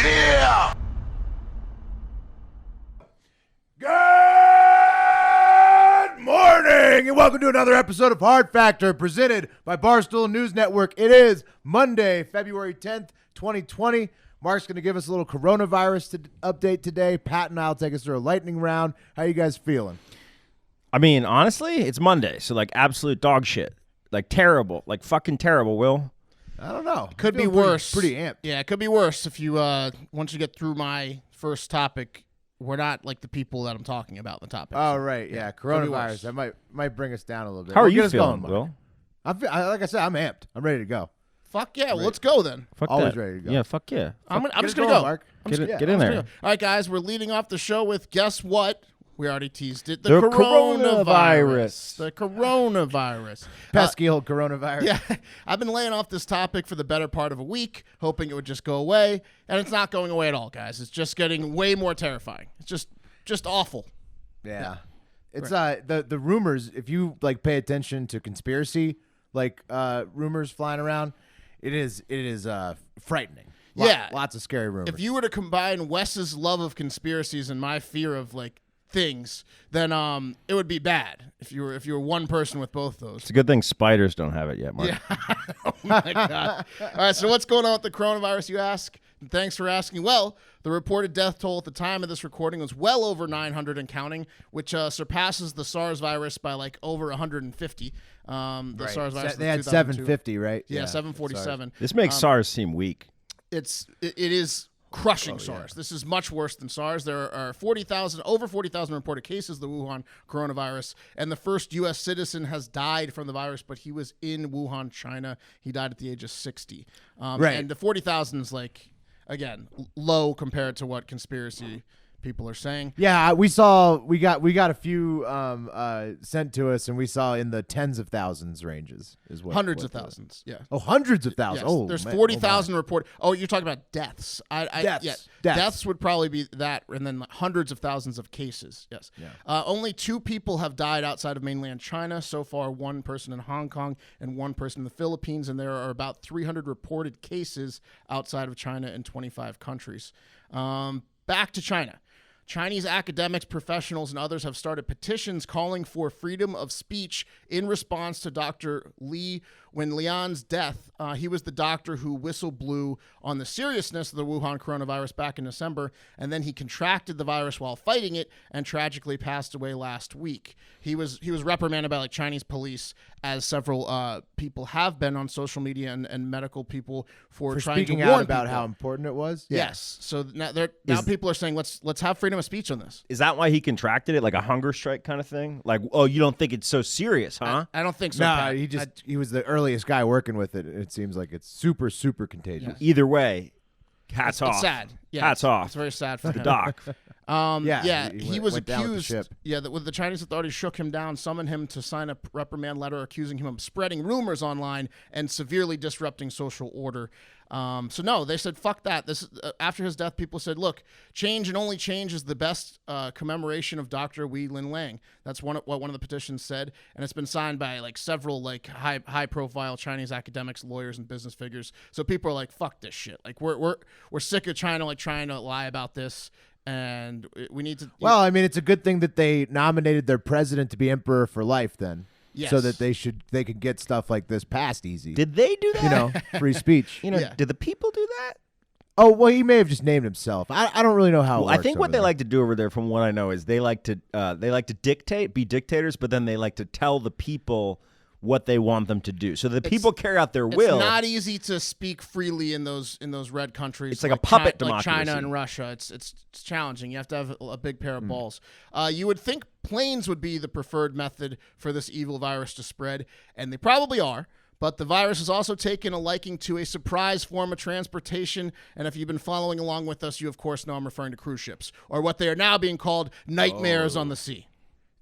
here! Good morning, and welcome to another episode of Hard Factor, presented by Barstool News Network. It is Monday, February 10th, 2020. Mark's going to give us a little coronavirus update today. Pat and I will take us through a lightning round. How you guys feeling? I mean, honestly, it's Monday, so like absolute dog shit. Like terrible, like fucking terrible, Will. I don't know. Could be worse. Pretty amped. Yeah, it could be worse if you once you get through my first topic. We're not like the people that I'm talking about in the topic. Oh, right. Yeah, coronavirus. That might bring us down a little bit. How are you get us feeling, going, Will? Like I said, I'm amped. I'm ready to go. Fuck yeah, well, let's go then. Fuck Always that. ready to go. Yeah, fuck yeah. I'm just going, going to go. Mark. Get in there. All right, guys, we're leading off the show with, guess what? We already teased it. The coronavirus. The coronavirus. Pesky old coronavirus. Yeah, I've been laying off this topic for the better part of a week, hoping it would just go away, and it's not going away at all, guys. It's just getting way more terrifying. It's just awful. Yeah. It's the rumors, if you like pay attention to conspiracy rumors flying around, it is frightening. Lots of scary rumors. If you were to combine Wes's love of conspiracies and my fear of like things, then it would be bad if you were one person with both those. It's a good thing spiders don't have it yet, Mark. Yeah. Oh my God. All right, so what's going on with the coronavirus, you ask? And thanks for asking. Well, the reported death toll at the time of this recording was well over 900 and counting, which surpasses the SARS virus by like over 150. The SARS virus. They had 750, right? Yeah, 747. This makes SARS seem weak. It is crushing SARS. Yeah. This is much worse than SARS. There are over 40,000 reported cases of the Wuhan coronavirus, and the first U.S. citizen has died from the virus, but he was in Wuhan, China. He died at the age of 60. And the 40,000 is like, again, low compared to what conspiracy people are saying. Yeah, we got a few sent to us, and we saw in the tens of thousands ranges is what hundreds of thousands. Yeah. Oh, hundreds of thousands. Yes. Oh, there's man. 40,000 reported. Oh, you're talking about deaths. Deaths would probably be that, and then hundreds of thousands of cases. Yes. Yeah. Only 2 people have died outside of mainland China so far. 1 person in Hong Kong and 1 person in the Philippines, and there are about 300 reported cases outside of China in 25 countries. Back to China. Chinese academics, professionals, and others have started petitions calling for freedom of speech in response to Dr. Li Wenlian's death. He was the doctor who whistle blew on the seriousness of the Wuhan coronavirus back in December, and then he contracted the virus while fighting it and tragically passed away last week. He was reprimanded by Chinese police, as several people have been on social media and medical people for trying speaking to warn out about people. how important it was. Yes. So now people are saying let's have freedom of speech on this. Is that why he contracted it, like a hunger strike kind of thing? Like, oh, you don't think it's so serious, huh? I don't think so. No, Pat. he was the earliest guy working with it. It seems like it's super, super contagious. Yes. Either way, hats off. It's sad. Yeah, hats off. It's very sad for the him. doc. He was went down with the accused. ship. Yeah, the Chinese authorities shook him down, summoned him to sign a reprimand letter accusing him of spreading rumors online and severely disrupting social order. So no, they said fuck that. This after his death, people said, look, change and only change is the best commemoration of Dr. Wei Linlang. That's what one of the petitions said, and it's been signed by several high profile Chinese academics, lawyers, and business figures. So people are like, fuck this shit. Like we're sick of China trying to lie about this. And we need to. Well, I mean, it's a good thing that they nominated their president to be emperor for life, then, so that they could get stuff like this passed easy. Did they do that? Free speech. Did the people do that? Oh well, he may have just named himself. I don't really know how. It works I think what they like to do over there, from what I know, is they like to be dictators, but then they like to tell the people what they want them to do, so the people carry out their will. It's not easy to speak freely in those red countries. It's like a puppet democracy. Like China and Russia. It's challenging. You have to have a big pair of balls. You would think planes would be the preferred method for this evil virus to spread, and they probably are. But the virus has also taken a liking to a surprise form of transportation. And if you've been following along with us, you of course know I'm referring to cruise ships, or what they are now being called nightmares on the sea.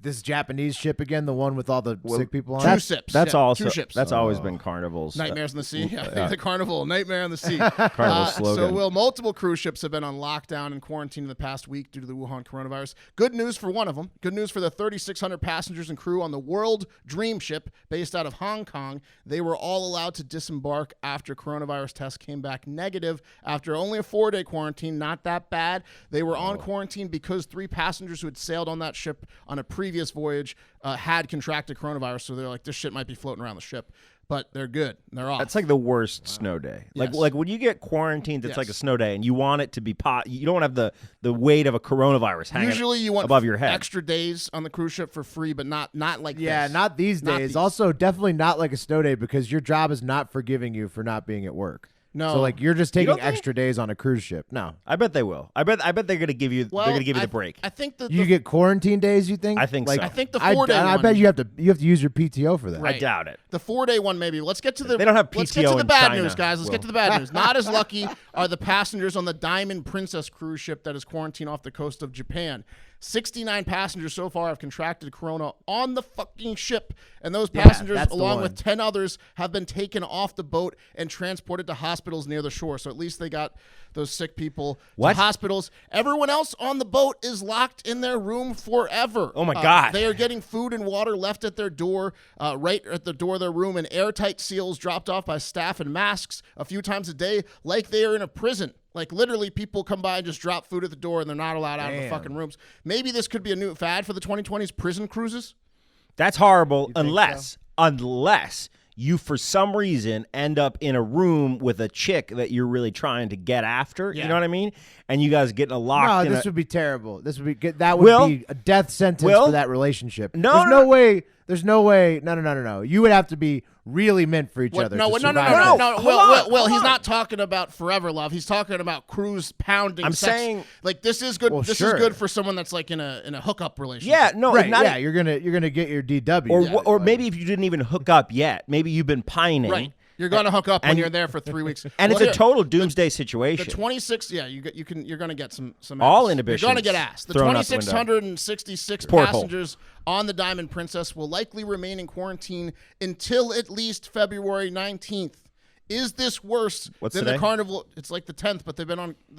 this Japanese ship again, the one with all the sick people on Two it? ships. That's yeah, also two ships. that's always been Carnival's Nightmares in the Sea. Yeah. The Carnival, Nightmare on the Sea. Carnival slogan. So, multiple cruise ships have been on lockdown and quarantine in the past week due to the Wuhan coronavirus. Good news for one of them. Good news for the 3,600 passengers and crew on the World Dream ship based out of Hong Kong. They were all allowed to disembark after coronavirus tests came back negative after only a 4-day quarantine. Not that bad. They were on quarantine because 3 passengers who had sailed on that ship on a previous voyage had contracted coronavirus, so they're like, this shit might be floating around the ship. But they're good. They're off. That's like the worst snow day. Yes. Like when you get quarantined, it's like a snow day, and you want it to be you don't want to have the weight of a coronavirus hanging Usually you want above your head. extra days on the cruise ship for free, but not like Yeah, this. not these Not days. these. Also, definitely not like a snow day because your job is not forgiving you for not being at work. No. So like you're just taking don't think- extra days on a cruise ship. No. I bet they will. I bet they're gonna give you. Well, they're gonna give you I- the break. I think that You get quarantine days, you think? I think like, so. I think the I 4-day I one. bet you have to use your PTO for that. Right. I doubt it. The 4-day one, maybe. Let's get to the. They don't have Let's get to PTO the in bad China, news, guys. Let's get to the bad news. Not as lucky are the passengers on the Diamond Princess cruise ship that is quarantined off the coast of Japan. 69 passengers so far have contracted corona on the fucking ship, and those passengers, that's the along one. with 10 others, have been taken off the boat and transported to hospitals near the shore. So at least they got those sick people to hospitals. Everyone else on the boat is locked in their room forever. Oh my God. They are getting food and water left at their door, right at the door of their room, and airtight seals dropped off by staff and masks a few times a day, like they are in a prison. Like, literally, people come by and just drop food at the door, and they're not allowed out of the fucking rooms. Maybe this could be a new fad for the 2020s, prison cruises. That's horrible unless you, for some reason, end up in a room with a chick that you're really trying to get after. Yeah. You know what I mean? And you guys get locked. No, this would be terrible. This would be that would be a death sentence for that relationship. There's no way. There's no way. No. You would have to be really meant for each other. No. to Well, survive this. Well, he's not talking about forever love. He's talking about cruise pounding. I'm sex. saying, like, this is good. Well, this sure. is good for someone that's like in a hookup relationship. yeah, no, Right, not yeah, you're gonna get your DW. or maybe if you didn't even hook up yet, maybe you've been pining. Right. You're going to hook up when you're there for 3 weeks. And Well, it's a total doomsday situation. The 26, you're going to get some All ass. inhibitions You're going to get ass. The thrown out the window. 2,666 Porthole. passengers on the Diamond Princess will likely remain in quarantine until at least February 19th. Is this worse than today? the Carnival? It's like the 10th, but they've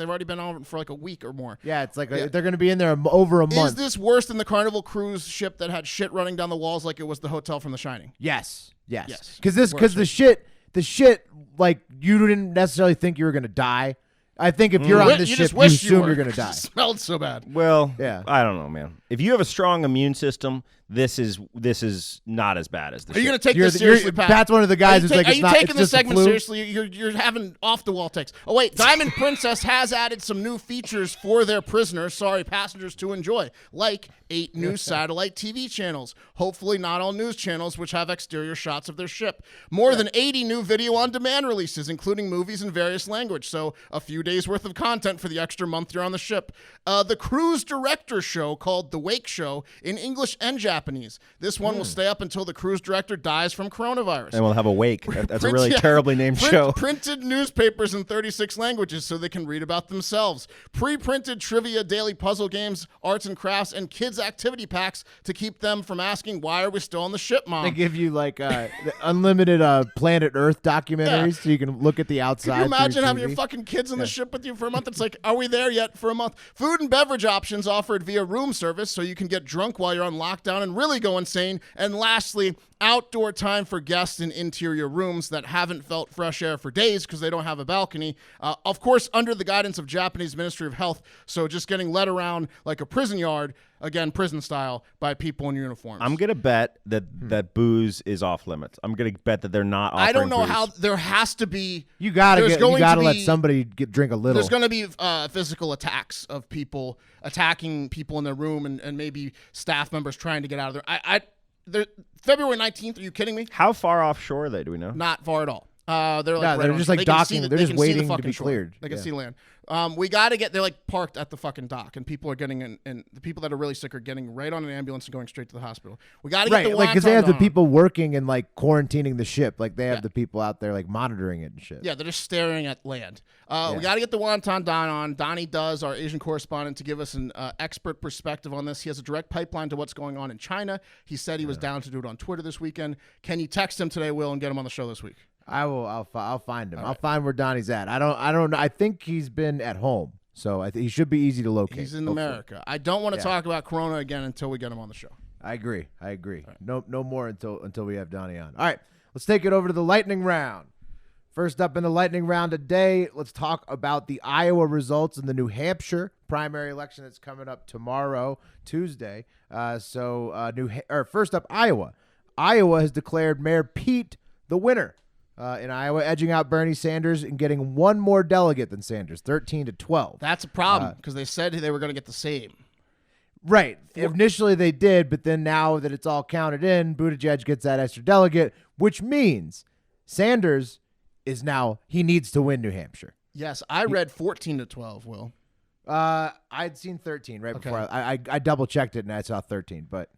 already been on for like a week or more. Yeah, it's like they're going to be in there over a month. Is this worse than the Carnival cruise ship that had shit running down the walls like it was the hotel from The Shining? Yes. Yes. Because the shit, like you didn't necessarily think you were going to die. I think if you're on this You ship, just you wish assume were. you're going to die. It smelled so bad. Well, Yeah. I don't know, man. If you have a strong immune system, this is not as bad as the Are you shit. going to take this seriously, Pat? Pat's one of the guys who's like, are it's you not. taking It's this just a segment flu. seriously? You're having off the wall takes. Oh wait, Diamond Princess has added some new features for their prisoners, passengers to enjoy, like 8 new satellite TV channels. Hopefully not all news channels, which have exterior shots of their ship. More than 80 new video on demand releases, including movies in various language. So a few days worth of content for the extra month you're on the ship. The cruise director show called The Wake Show in English and Japanese. This one will stay up until the cruise director dies from coronavirus. And we'll have a wake. That's a really terribly named show. Printed newspapers in 36 languages so they can read about themselves. Pre-printed trivia, daily puzzle games, arts and crafts, and kids' activity packs to keep them from asking, why are we still on the ship, Mom? They give you like the unlimited Planet Earth documentaries so you can look at the outside. Can you imagine through having your TV? fucking kids on the ship with you for a month? It's like, are we there yet for a month? Food and beverage options offered via room service so you can get drunk while you're on lockdown and really go insane. And lastly, outdoor time for guests in interior rooms that haven't felt fresh air for days because they don't have a balcony. Of course, under the guidance of Japanese Ministry of Health. So just getting led around like a prison yard, again, prison style, by people in uniforms. I'm gonna bet that booze is off limits. I'm gonna bet that they're not. I don't know booze. how. There has to be. You gotta let be- somebody drink a little. There's going to be physical attacks of people attacking people in their room and maybe staff members trying to get out of there. February 19th, are you kidding me? How far offshore are they? Do we know? Not far at all. They're like No, they're on- just like they can docking. see the- They're they just can see the waiting to fucking be shore. cleared. They can Yeah. see land. We got to get. They're like parked at the fucking dock, and people are getting in. And the people that are really sick are getting right on an ambulance and going straight to the hospital. We got to get Right, the like because they have the wonton people working and like quarantining the ship. Like they have Yeah. the people out there like monitoring it and shit. Yeah, they're just staring at land. We got to get the Wonton Don on. Donnie does, our Asian correspondent, to give us an expert perspective on this. He has a direct pipeline to what's going on in China. He said he was down to do it on Twitter this weekend. Can you text him today, Will, and get him on the show this week? I will. I'll find him. I'll find where Donnie's at. I don't know. I think he's been at home, so I think he should be easy to locate. He's in hopefully. America. I don't want to talk about Corona again until we get him on the show. I agree. Right. No more until we have Donnie on. All right, let's take it over to the lightning round. First up in the lightning round today, let's talk about the Iowa results in the New Hampshire primary election that's coming up tomorrow, Tuesday. First up, Iowa. Iowa has declared Mayor Pete the winner in Iowa, edging out Bernie Sanders and getting one more delegate than Sanders, 13-12. That's a problem because they said they were going to get the same. Right. Initially they did, but then now that it's all counted in, Buttigieg gets that extra delegate, which means Sanders is now, he needs to win New Hampshire. Yes, I read 14-12, Will. I'd seen 13 right before. I double checked it and I saw 13, but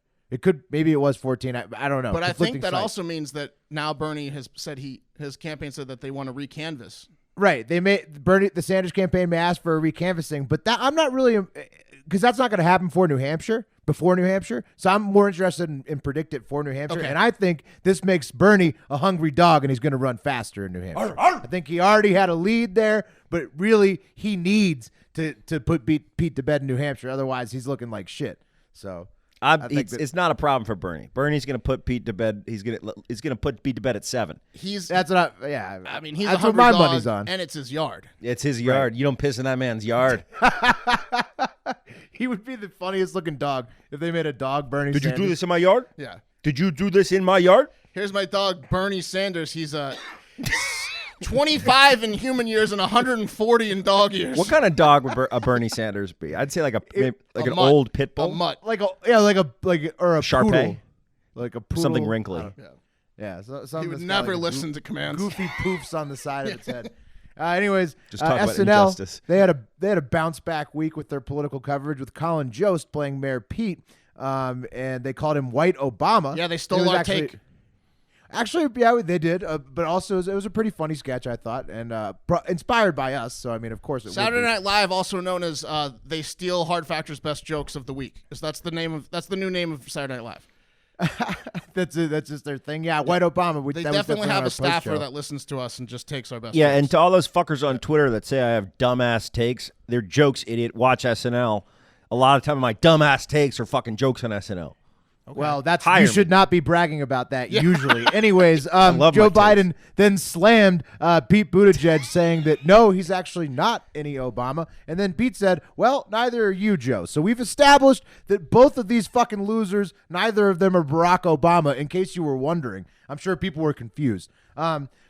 maybe it was 14. I don't know. But I think Conflicting that sites. also means that now Bernie has said his campaign said that they want to recanvass. Right. The Sanders campaign may ask for a recanvassing, but that I'm not really, because that's not going to happen before New Hampshire. So I'm more interested in predict it for New Hampshire. Okay. And I think this makes Bernie a hungry dog and he's going to run faster in New Hampshire. I think he already had a lead there, but really he needs to put Pete to bed in New Hampshire. Otherwise he's looking like shit. So it's not a problem for Bernie. Bernie's going to put Pete to bed. He's going to put Pete to bed at 7. That's what I mean, he's that's a what hungry my dog, money's on. and it's his yard. It's his yard. Right. You don't piss in that man's yard. He would be the funniest looking dog if they made a dog Bernie Did Sanders. you do this in my yard? Yeah. Did you do this in my yard? Here's my dog, Bernie Sanders. He's 25 in human years and 140 in dog years. What kind of dog would a Bernie Sanders be? I'd say like an mutt. old pit bull, A mutt. or a Shar-Pei? poodle. Like a poodle. Something wrinkly. Yeah. He would never listen to commands. Goofy poofs on the side of its head. Anyways, Just talk about SNL, injustice. they had a bounce back week with their political coverage with Colin Jost playing Mayor Pete, and they called him White Obama. Yeah, they stole our take. Actually, yeah, they did, but also it was a pretty funny sketch, I thought, and inspired by us. So I mean, of course, Saturday Night Live, also known as they steal Hard Factor's best jokes of the week. That's the new name of Saturday Night Live. That's just their thing. Yeah, White Obama. They definitely have a staffer that listens to us and just takes our best. Yeah, jokes. and to all those fuckers on Twitter that say I have dumbass takes, they're jokes, idiot. Watch SNL. A lot of time my dumbass takes are fucking jokes on SNL. Okay. Well, Hire you me. should not be bragging about that usually. Anyways, Joe love my Biden then slammed Pete Buttigieg, saying that no, he's actually not any Obama. And then Pete said, "Well, neither are you, Joe. So we've established that both of these fucking losers, neither of them are Barack Obama. In case you were wondering, I'm sure people were confused."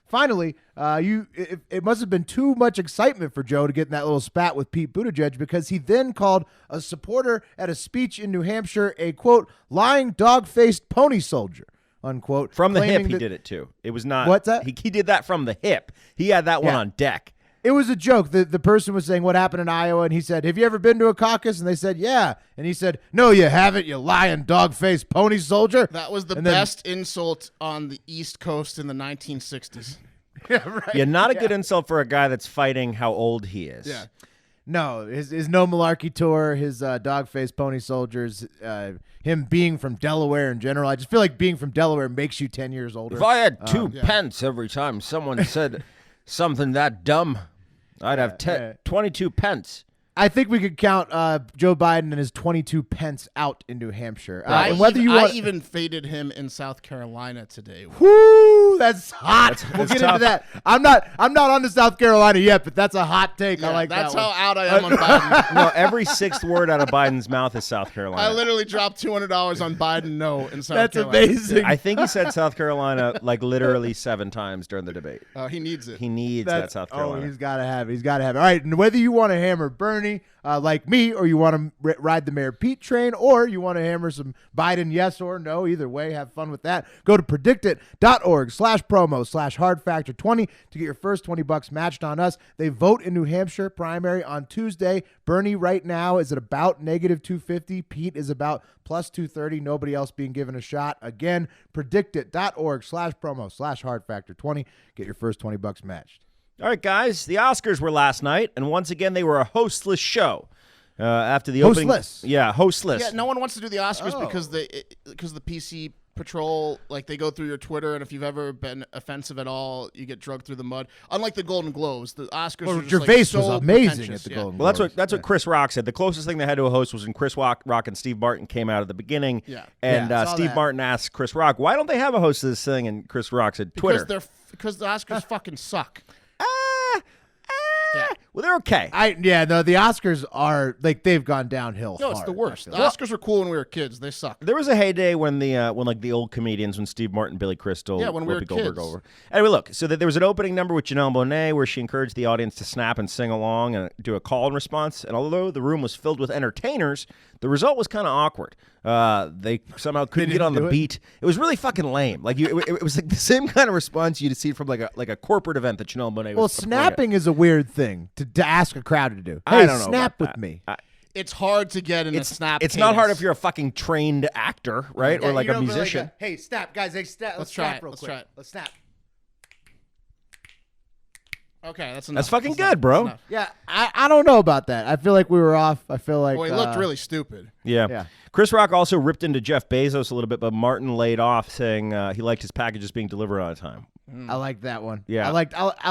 Finally, it must have been too much excitement for Joe to get in that little spat with Pete Buttigieg, because he then called a supporter at a speech in New Hampshire a, quote, lying dog-faced pony soldier, unquote. From the hip, claiming he did it too. It was not. What's that? He did that from the hip. He had that one Yeah. on deck. It was a joke. The person was saying what happened in Iowa, and he said, "Have you ever been to a caucus?" And they said, "Yeah." And he said, "No, you haven't, you lying dog-faced pony soldier." That was the And then- best insult on the East Coast in the 1960s. Yeah, right. Yeah, not a good insult for a guy that's fighting how old he is. Yeah. No, his No Malarkey tour, his dog-faced pony soldiers, him being from Delaware in general. I just feel like being from Delaware makes you 10 years older. If I had 2 pence every time someone said something that dumb, I'd have 22 pence. I think we could count Joe Biden and his 22 pence out in New Hampshire. I I even faded him in South Carolina today. Whoo, that's hot. We'll get tough. into that. I'm not on to South Carolina yet, but that's a hot take. I like that's that how one. out I am on Biden. No, every 6th word out of Biden's mouth is South Carolina. I literally dropped $200 on Biden no in South That's Carolina. amazing. I think he said South Carolina like literally 7 times during the debate. He needs it. He needs that South Carolina. Oh, he's got to have it. All right, and whether you want to hammer Bernie, Bernie like me, or you want to ride the Mayor Pete train, or you want to hammer some Biden yes or no. Either way, have fun with that. Go to predictit.org/promo/hardfactor20 to get your first $20 matched on us. They vote in New Hampshire primary on Tuesday. Bernie right now is at about -250. Pete is about +230. Nobody else being given a shot. Again, predictit.org/promo/hardfactor20. Get your first $20 matched. All right, guys, the Oscars were last night, and once again, they were a hostless show. After the opening, hostless. Yeah, hostless. Yeah, no one wants to do the Oscars because the PC patrol, like, they go through your Twitter, and if you've ever been offensive at all, you get drugged through the mud. Unlike the Golden Globes, the Oscars are just, Gervais like, so was amazing pretentious. at the Golden Well, Globes. that's what Chris Rock said. The closest thing they had to a host was when Chris Rock and Steve Martin came out at the beginning. Yeah. And Yeah, I saw Steve that. Martin asked Chris Rock, "Why don't they have a host of this thing?" And Chris Rock said, "Twitter." Because the Oscars fucking suck. Well, they're okay. The Oscars are like they've gone downhill. No, it's hard, the worst. I The feel. Oscars were cool when we were kids. They suck. There was a heyday when the old comedians, when Steve Martin, Billy Crystal, Yeah, when we were Whoopi Goldberg kids. over. Anyway, look, so there was an opening number with Janelle Monáe where she encouraged the audience to snap and sing along and do a call and response. And although the room was filled with entertainers, the result was kind of awkward. They somehow couldn't get on the beat. It was really fucking lame. Like it was like the same kind of response you'd see from like a corporate event that Janelle Monáe was. Well, performing snapping is a weird thing to ask a crowd to do. I Hey, don't know snap about with me. It's hard to get in a snap. It's not hard cadence. if you're a fucking trained actor, right? Yeah, or like you a know, but musician. hey, snap, guys. Hey, snap. Let's try snap it. real Let's quick. try it. Let's snap. Okay, that's enough. That's fucking That's good, enough. bro. That's enough. Yeah, I don't know about that. I feel like we were off. I feel like Well, he looked really stupid. Yeah. Yeah. Chris Rock also ripped into Jeff Bezos a little bit, but Martin laid off, saying he liked his packages being delivered on time. I like that one. Yeah. I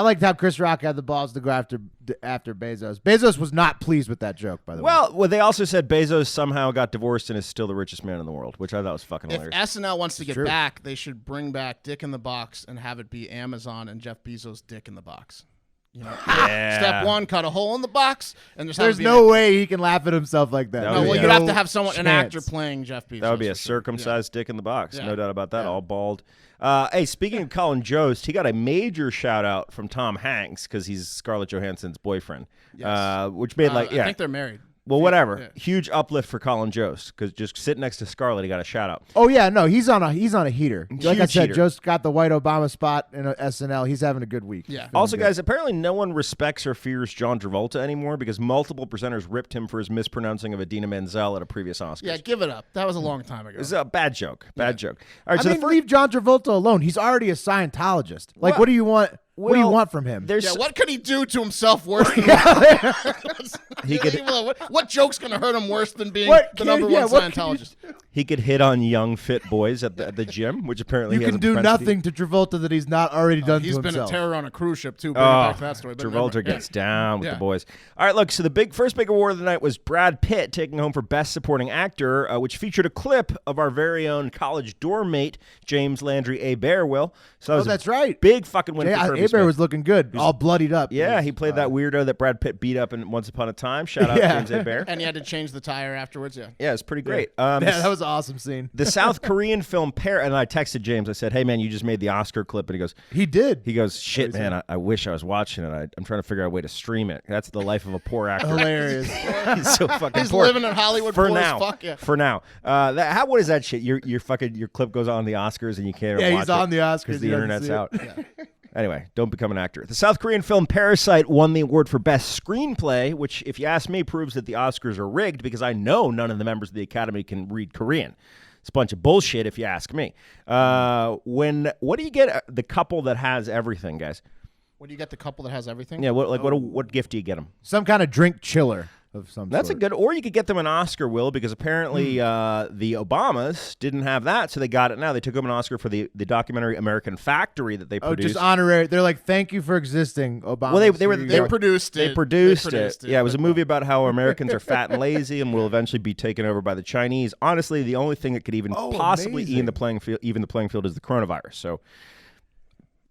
liked how Chris Rock had the balls to go after Bezos. Bezos was not pleased with that joke, by the way. Well, they also said Bezos somehow got divorced and is still the richest man in the world, which I thought was fucking If hilarious. SNL wants to get true. back, they should bring back Dick in the Box and have it be Amazon and Jeff Bezos' Dick in the Box. You know, Yeah. Step one, cut a hole in the box, and just have There's it be no way he can laugh at himself like that. No, No, There's well, no you'd have to have someone, an chance. actor playing Jeff Bezos. That would be a for sure. circumcised dick in the box. Yeah. No doubt about that. Yeah. All bald. Hey, speaking of Colin Jost, he got a major shout out from Tom Hanks because he's Scarlett Johansson's boyfriend, Yes. which made I think they're married. Well, whatever. Yeah. Huge uplift for Colin Jost because just sitting next to Scarlett, he got a shout out. Oh yeah, no, he's on a heater. Like I Huge said, heater. Joe's got the white Obama spot in SNL. He's having a good week. Yeah. Feeling Also, good. guys, apparently no one respects or fears John Travolta anymore because multiple presenters ripped him for his mispronouncing of Idina Menzel at a previous Oscars. Yeah, give it up. That was a long time ago. It's a bad joke. Bad joke. All right, I so mean, the first, leave John Travolta alone. He's already a Scientologist. Like, Well- what do you want? What do you well, want from him? there's Yeah, what could he do to himself worse than he could what joke's gonna hurt him worse than being What the can- number yeah, one what can you Scientologist? he could hit on young fit boys at the gym, which apparently You he has can a do propensity- nothing to Travolta that he's not already done He's to been himself. a terror on a cruise ship too. Bring it back to that story. But Travolta never- gets down with Yeah. the boys. All right, look. So the first big award of the night was Brad Pitt taking home for Best Supporting Actor, which featured a clip of our very own college dorm mate James Landry Hebert. Will so that was that's right. big fucking win for Yeah, Kirby Hebert Smith. was looking good, all bloodied up. Yeah, he played that weirdo that Brad Pitt beat up in Once Upon a Time. Shout out Yeah. James Hebert. And he had to change the tire afterwards. Yeah. Yeah, it's pretty great. Yeah, that was an awesome scene. The South Korean film and I texted James. I said, "Hey man, you just made the Oscar clip," and he goes, He did. "Shit, man, I wish I was watching it. I'm trying to figure out a way to stream it. That's the life of a poor actor. Hilarious. He's so fucking He's poor. living in Hollywood for poor as now. fuck, yeah. For now, what is that shit? Your clip goes on the Oscars and you can't Yeah, watch he's on the Oscars. because He the doesn't internet's see it. out. Anyway, don't become an actor. The South Korean film Parasite won the award for Best Screenplay, which, if you ask me, proves that the Oscars are rigged because I know none of the members of the Academy can read Korean. It's a bunch of bullshit, if you ask me. What do you get the couple that has everything, guys? When you get the couple that has everything. Yeah, what gift do you get them? Some kind of drink chiller of some That's a sort. good, or you could get them an Oscar, Will, because apparently the Obamas didn't have that, so they got it now. They took them an Oscar for the documentary American Factory that they Oh, produced. just honorary. They're like, thank you for existing, Obama. Well, they produced it. They produced They it. Yeah, it was a movie about how Americans are fat and lazy and will eventually be taken over by the Chinese. Honestly, the only thing that could even possibly amazing. even the playing field is the coronavirus. So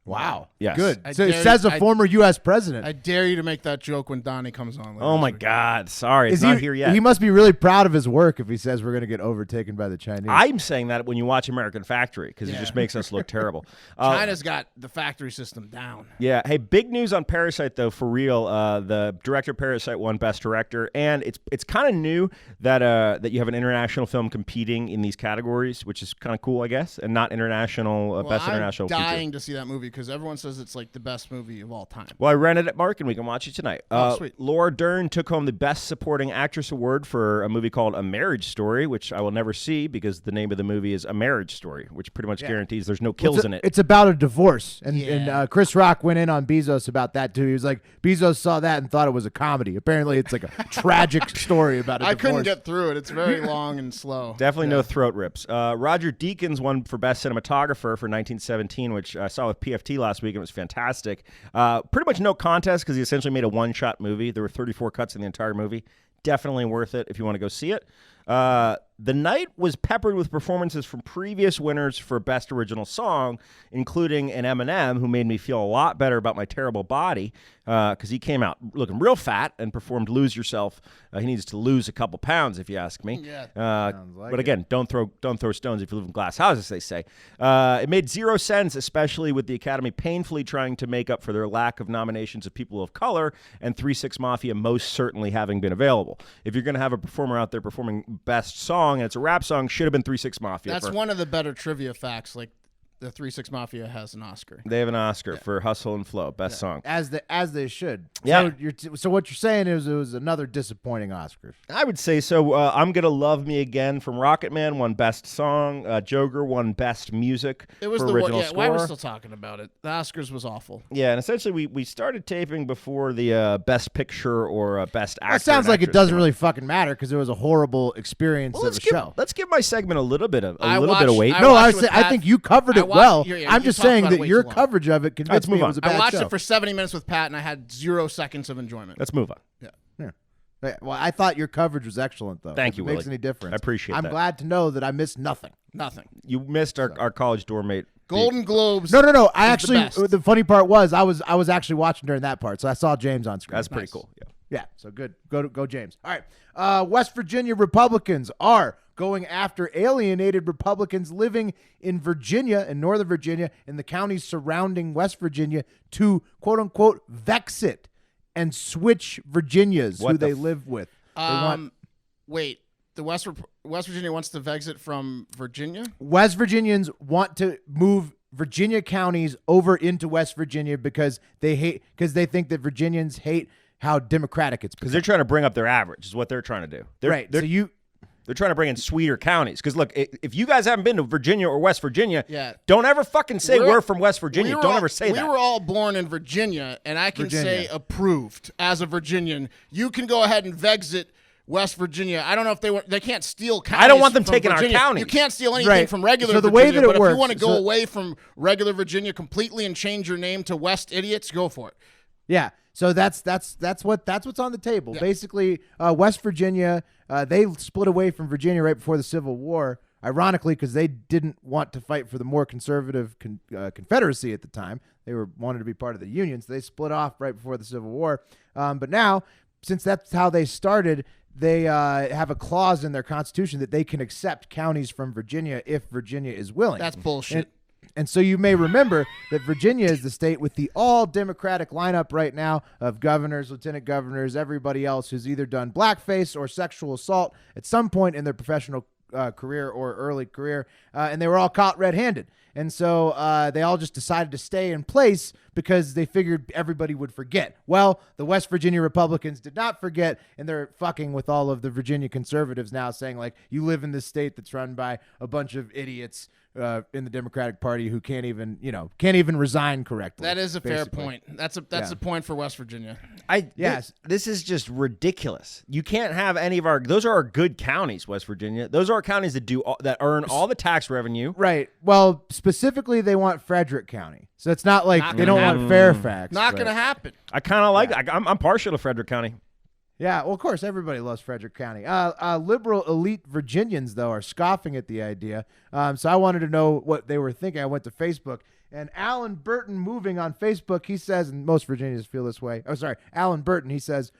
Wow. Yes. Good. I So it dare- says a I- former U.S. president. I dare you to make that joke when Donnie comes on. later Oh this my week. God! Sorry, it's Is not he here yet. He must be really proud of his work if he says we're going to get overtaken by the Chinese. I'm saying that when you watch American Factory because it Yeah. just makes us look terrible. China's got the factory system down. Yeah. Hey, big news on Parasite though, for real. The director of Parasite won Best Director, and it's kind of new that that you have an international film competing in these categories, which is kind of cool, I guess, and not international Best International I'm Feature. dying to see that movie because everyone says it's like the best movie of all time. Well, I rented it, Mark, and we can watch it tonight. Sweet. Laura Dern took home the Best Supporting Actress award for a movie called A Marriage Story, which I will never see because the name of the movie is A Marriage Story, which pretty much guarantees there's no kills in it. It's about a divorce, and Yeah. Chris Rock went in on Bezos about that too. He was like, Bezos saw that and thought it was a comedy. Apparently, it's like a tragic story about a I divorce. couldn't get through it. It's very long and slow. Definitely no throat rips. Roger Deakins won for Best Cinematographer for 1917, which I saw with PFT last week, and it was fantastic. Pretty much no contest because he essentially made a one-shot movie. There were 34 cuts in the entire movie. Definitely worth it if you want to go see it. The night was peppered with performances from previous winners for Best Original Song, including an Eminem, who made me feel a lot better about my terrible body because he came out looking real fat and performed Lose Yourself. He needs to lose a couple pounds, if you ask me. Yeah. Sounds like But again, don't throw stones if you live in glass houses, they say. It made zero sense, especially with the Academy painfully trying to make up for their lack of nominations of people of color and 3 6 Mafia most certainly having been available. If you're going to have a performer out there performing Best Song, and it's a rap song, should have been 3 6 Mafia. That's one of the better trivia facts. Like the 3 6 Mafia has an Oscar. They have an Oscar for Hustle and Flow, Best Song. as they should. Yeah. So what you're saying is it was another disappointing Oscars. I would say so. I'm Gonna Love Me Again from Rocketman won Best Song. Joker won Best Music It was for the original yeah. score. Why are we still talking about it? The Oscars was awful. Yeah, and essentially we started taping before the Best Picture or Best Actor. It sounds and like it Actress doesn't came out. really fucking matter because it was a horrible experience Well, of a show. let's give my segment a little bit of I weight. watched- No, watched it with I Pat. think you covered I it watched- well. yeah, I'm you just talked saying about it that way your too long. coverage of it convinced Let's me move it was a on. bad I watched show. it for 70 minutes with Pat, and I had 0 seconds of enjoyment. Let's move on. Yeah. Well, I thought your coverage was excellent, though. Thank If you, it makes Willie. any difference. I appreciate I'm that. glad to know that I missed nothing. Nothing. You missed our college dorm mate. Golden Globes. No. I is actually. the best. The funny part was I was actually watching during that part, so I saw James on screen. That's pretty Nice. cool. Yeah. Yeah, so good. Go James. All right. West Virginia Republicans are going after alienated Republicans living in Virginia, in Northern Virginia, in the counties surrounding West Virginia to, quote unquote, Vexit and switch Virginias What who the they f- live with. They want Wait. The West Virginia wants to Vexit from Virginia? West Virginians want to move Virginia counties over into West Virginia because they think that Virginians hate how democratic it's Because become. they're trying to bring up their average, is what they're trying to do. Right. They're, they're trying to bring in sweeter counties. Because look, if you guys haven't been to Virginia or West Virginia, Yeah. don't ever fucking say we're from West Virginia. we were Don't all- ever say that. We were all born in Virginia, and I can say approved as a Virginian. You can go ahead and Vexit West Virginia. I don't know if they can't steal counties. I don't want them from taking our Virginia. counties. You can't steal anything Right. from regular So the Virginia. way that it but if works- you want to go so- away from regular Virginia completely and change your name to West Idiots, go for it. Yeah. So that's what's on the table. Basically, West Virginia, they split away from Virginia right before the Civil War. Ironically, because they didn't want to fight for the more conservative Confederacy at the time. They wanted to be part of the Union, so they split off right before the Civil War. But now, since that's how they started, they have a clause in their Constitution that they can accept counties from Virginia if Virginia is willing. That's bullshit. And so you may remember that Virginia is the state with the all-Democratic lineup right now of governors, lieutenant governors, everybody else who's either done blackface or sexual assault at some point in their professional career or early career, and they were all caught red-handed. And so they all just decided to stay in place because they figured everybody would forget. Well, the West Virginia Republicans did not forget, and they're fucking with all of the Virginia conservatives now, saying, like, you live in this state that's run by a bunch of idiots in the Democratic Party who can't even resign correctly. That is a fair basically. point. That's a point for West Virginia. Yes. This is just ridiculous. You can't have any of those are our good counties, West Virginia. Those are our counties that earn all the tax revenue. Right. Well, specifically, they want Frederick County. So it's not like they don't want Fairfax. Not but- going to happen. I kind of I'm partial to Frederick County. Yeah, well, of course, everybody loves Frederick County. Liberal elite Virginians, though, are scoffing at the idea. So I wanted to know what they were thinking. I went to Facebook, And Alan Burton moving on Facebook, he says, and most Virginians feel this way. Oh, sorry. Alan Burton, he says,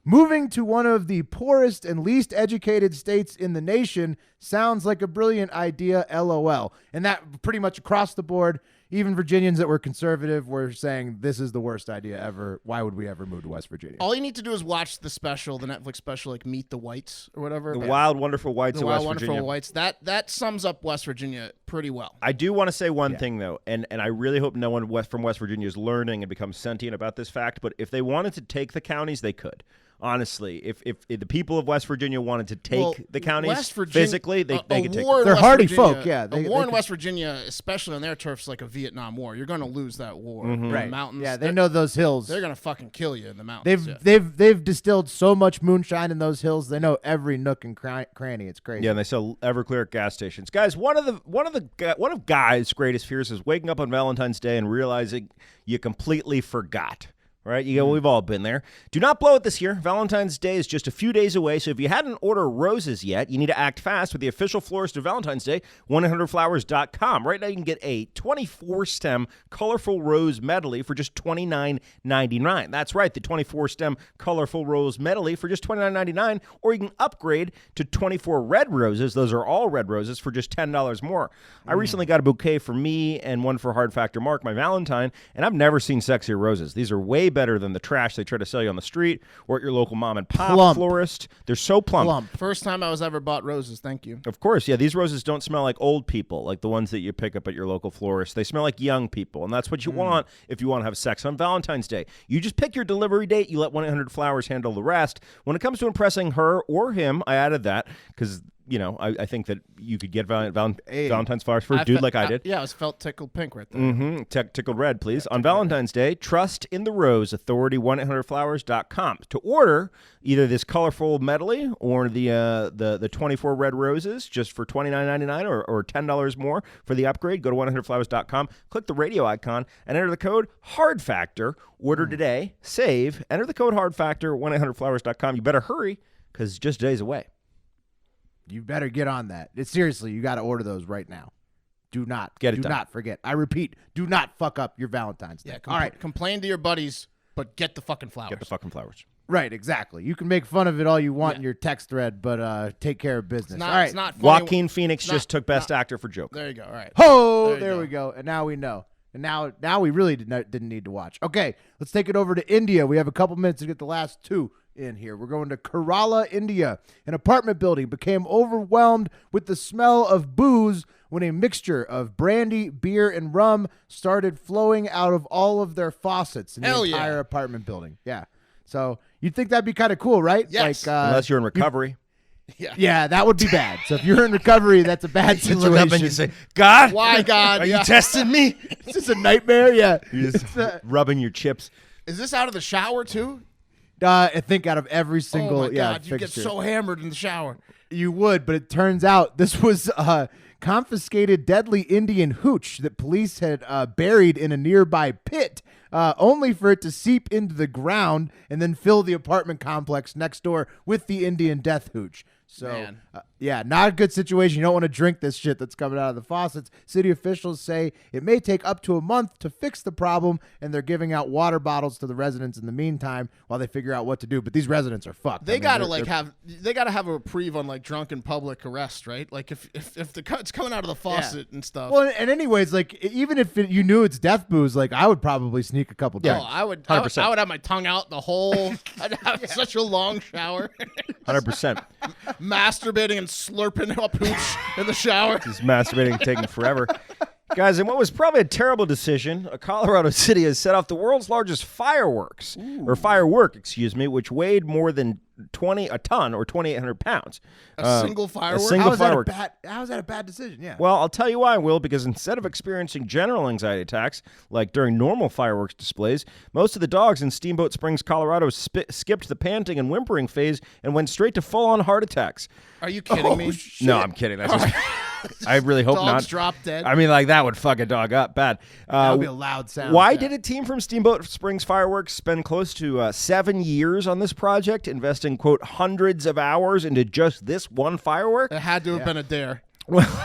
moving to one of the poorest and least educated states in the nation sounds like a brilliant idea, LOL. And that pretty much across the board, even Virginians that were conservative were saying this is the worst idea ever. Why would we ever move to West Virginia? All you need to do is watch the Netflix special, like Meet the Whites or whatever. The Wild, Wonderful Whites of West Wonderful Virginia. Whites. That sums up West Virginia pretty well. I do want to say one thing, though, and I really hope no one from West Virginia is learning and becomes sentient about this fact, but if they wanted to take the counties, they could. Honestly, if the people of West Virginia wanted to take the counties physically, they could take them. They're hardy folk, yeah. A war in West Virginia, especially on their turf, is like a Vietnam War. You're going to lose that war. Mm-hmm. Right. The mountains. Yeah, they know those hills. They're going to fucking kill you in the mountains. They've distilled so much moonshine in those hills. They know every nook and cranny. It's crazy. Yeah, and they sell Everclear at gas stations. Guys, one of guys' greatest fears is waking up on Valentine's Day and realizing you completely forgot. Right? We've all been there. Do not blow it this year. Valentine's Day is just a few days away, so if you hadn't ordered roses yet, you need to act fast with the official florist of Valentine's Day, 1-800-Flowers.com. Right now you can get a 24-stem colorful rose medley for just $29.99. That's right, the 24-stem colorful rose medley for just $29.99, or you can upgrade to 24 red roses. Those are all red roses for just $10 more. I recently got a bouquet for me and one for Hard Factor Mark, my Valentine, and I've never seen sexier roses. These are way better than the trash they try to sell you on the street or at your local mom and pop florist. They're so plump. First time I was ever bought roses. Thank you. Of course, yeah. These roses don't smell like old people, like the ones that you pick up at your local florist. They smell like young people, and that's what you want if you want to have sex on Valentine's Day. You just pick your delivery date. You let 1-800-Flowers handle the rest. When it comes to impressing her or him, I added that because I think that you could get Valentine's flowers for a dude like I did. Yeah, it felt tickled pink right there. Tickled red, please. On Valentine's Day, trust in the rose authority, 1-800-Flowers.com. To order either this colorful medley or the 24 red roses just for $29.99 or $10 more for the upgrade, go to 1-800-Flowers.com, click the radio icon, and enter the code HARDFACTOR. Order today, save, enter the code HARDFACTOR, 1-800-Flowers.com. You better hurry because it's just days away. You better get on that. Seriously, you got to order those right now. Do not forget. I repeat, do not fuck up your Valentine's Day. Yeah, all right. Complain to your buddies, but get the fucking flowers. Get the fucking flowers. Right, exactly. You can make fun of it all you want in your text thread, but take care of business. All right. It's not funny. Joaquin Phoenix just took Best Actor for Joker. There you go. All right. There we go. And now we know. And now we really didn't need to watch. Okay, let's take it over to India. We have a couple minutes to get the last two in here. We're going to Kerala, India. An apartment building became overwhelmed with the smell of booze when a mixture of brandy, beer, and rum started flowing out of all of their faucets in the entire apartment building. Yeah. So you'd think that'd be kind of cool, right? Yes. Unless you're in recovery. Yeah, that would be bad. So if you're in recovery, that's a bad situation. You look up and you say, God, why, God? Are you testing me? Is this a nightmare? Yeah. You're just rubbing your chips. Is this out of the shower, too? I think out of every single, oh my God, fixture. You get so hammered in the shower. You would, but it turns out this was confiscated deadly Indian hooch that police had buried in a nearby pit, only for it to seep into the ground and then fill the apartment complex next door with the Indian death hooch. So, not a good situation. You don't want to drink this shit that's coming out of the faucets. City officials say it may take up to a month to fix the problem, and they're giving out water bottles to the residents in the meantime while they figure out what to do. But these residents are fucked. They gotta have a reprieve on like drunken public arrest, right? Like if it's coming out of the faucet and stuff. Well, and anyways, like even if you knew it's death booze, like I would probably sneak a couple times. Oh, I would have my tongue out the whole. I'd have such a long shower. 100%. Masturbating and slurping up hooch in the shower. Just masturbating, taking forever. Guys, in what was probably a terrible decision, Colorado City has set off the world's largest firework, which weighed more than a ton or 2,800 pounds. A single firework? How is that a bad decision? Yeah. Well, I'll tell you why, Will, because instead of experiencing general anxiety attacks like during normal fireworks displays, most of the dogs in Steamboat Springs, Colorado skipped the panting and whimpering phase and went straight to full-on heart attacks. Are you kidding me? Shit. No, I'm kidding. That's just... I really hope Dogs not. drop dead. I mean, like, that would fuck a dog up bad. That would be a loud sound. Why did a team from Steamboat Springs Fireworks spend close to 7 years on this project, investing, quote, hundreds of hours into just this one firework? It had to have been a dare.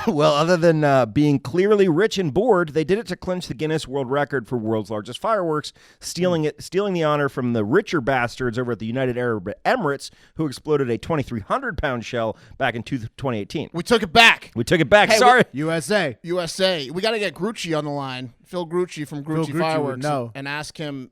Well, other than being clearly rich and bored, they did it to clinch the Guinness World Record for world's largest fireworks, stealing the honor from the richer bastards over at the United Arab Emirates, who exploded a 2,300-pound shell back in 2018. We took it back. Hey, sorry. USA. We got to get Grucci on the line, Phil Grucci from Grucci Fireworks, and ask him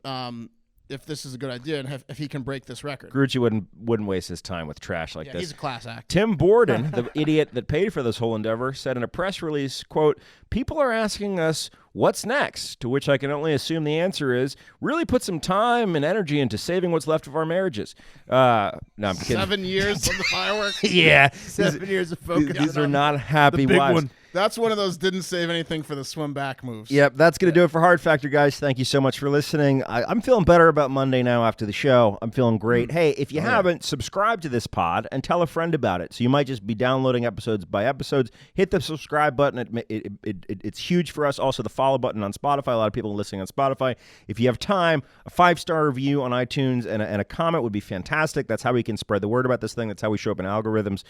if this is a good idea and if he can break this record. Grucci wouldn't waste his time with trash like this. He's a class act. Tim Borden, the idiot that paid for this whole endeavor, said in a press release, quote, "People are asking us what's next, to which I can only assume the answer is really put some time and energy into saving what's left of our marriages." No, I'm kidding. 7 years on the fireworks? Yeah. 7 years of focus. These are not happy big wives. one. That's one of those didn't save anything for the swim back moves. Yep, that's going to do it for Hard Factor, guys. Thank you so much for listening. I'm feeling better about Monday now after the show. I'm feeling great. Hey, if you haven't, subscribe to this pod and tell a friend about it. So you might just be downloading episodes by episodes. Hit the subscribe button. It's huge for us. Also, the follow button on Spotify. A lot of people are listening on Spotify. If you have time, a 5-star review on iTunes and a comment would be fantastic. That's how we can spread the word about this thing. That's how we show up in algorithms.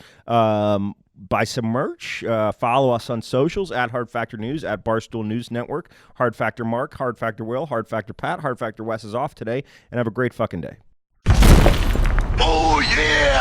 Buy some merch. Follow us on socials at Hard Factor News, at Barstool News Network, Hard Factor Mark, Hard Factor Will, Hard Factor Pat, Hard Factor Wes is off today, and have a great fucking day. Oh, yeah!